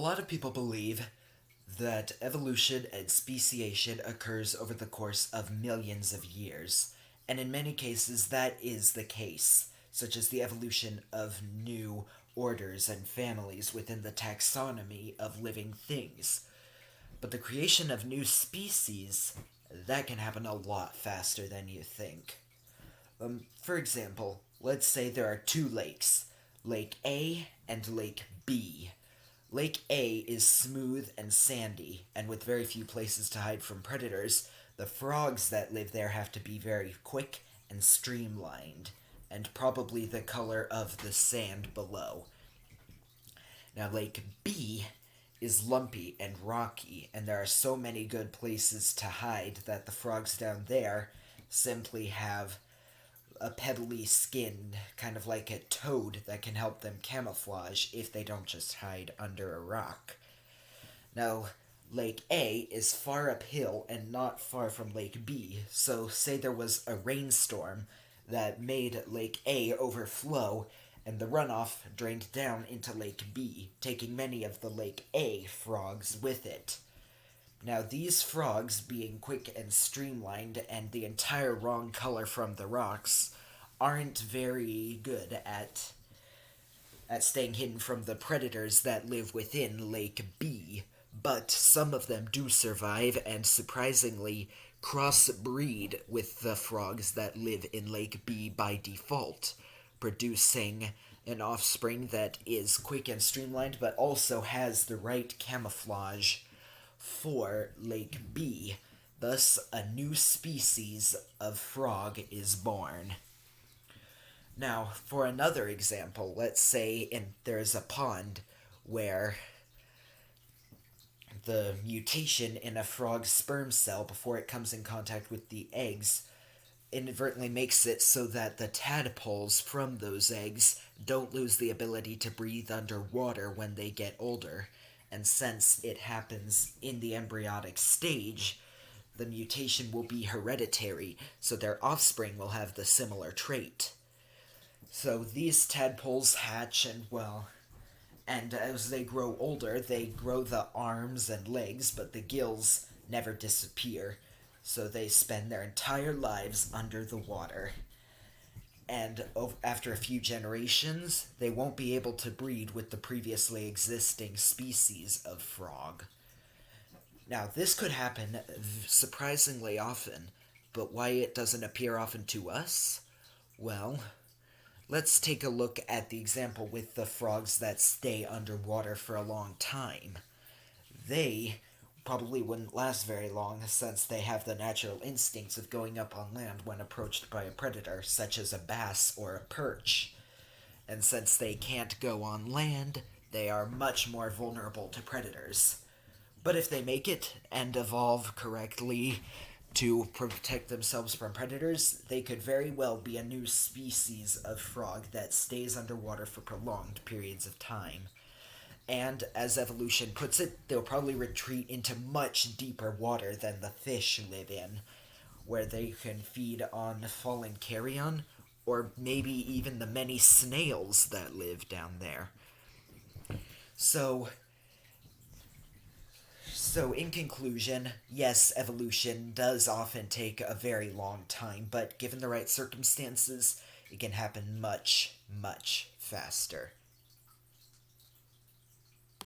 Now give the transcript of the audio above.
lot of people believe that evolution and speciation occurs over the course of millions of years, and in many cases that is the case, such as the evolution of new orders and families within the taxonomy of living things. But the creation of new species, that can happen a lot faster than you think. For example, let's say there are two lakes, Lake A and Lake B. Lake A is smooth and sandy, and with very few places to hide from predators, the frogs that live there have to be very quick and streamlined, and probably the color of the sand below. Now, Lake B is lumpy and rocky, and there are so many good places to hide that the frogs down there simply have a pebbly skin, kind of like a toad, that can help them camouflage if they don't just hide under a rock. Now, Lake A is far uphill and not far from Lake B, so say there was a rainstorm that made Lake A overflow, and the runoff drained down into Lake B, taking many of the Lake A frogs with it. Now, these frogs, being quick and streamlined and the entire wrong color from the rocks, aren't very good at staying hidden from the predators that live within Lake B, but some of them do survive and surprisingly crossbreed with the frogs that live in Lake B by default, producing an offspring that is quick and streamlined but also has the right camouflage for Lake B. Thus, a new species of frog is born. Now, for another example, let's say there's a pond where the mutation in a frog's sperm cell before it comes in contact with the eggs inadvertently makes it so that the tadpoles from those eggs don't lose the ability to breathe underwater when they get older. And since it happens in the embryonic stage, the mutation will be hereditary, so their offspring will have the similar trait. So these tadpoles hatch and as they grow older, they grow the arms and legs, but the gills never disappear. So they spend their entire lives under the water. And after a few generations, they won't be able to breed with the previously existing species of frog. Now, this could happen surprisingly often, but why it doesn't appear often to us? Well, let's take a look at the example with the frogs that stay underwater for a long time. They probably wouldn't last very long since they have the natural instincts of going up on land when approached by a predator, such as a bass or a perch. And since they can't go on land, they are much more vulnerable to predators. But if they make it and evolve correctly to protect themselves from predators, they could very well be a new species of frog that stays underwater for prolonged periods of time. And, as evolution puts it, they'll probably retreat into much deeper water than the fish live in, where they can feed on fallen carrion, or maybe even the many snails that live down there. So, in conclusion, yes, evolution does often take a very long time, but given the right circumstances, it can happen much, much faster.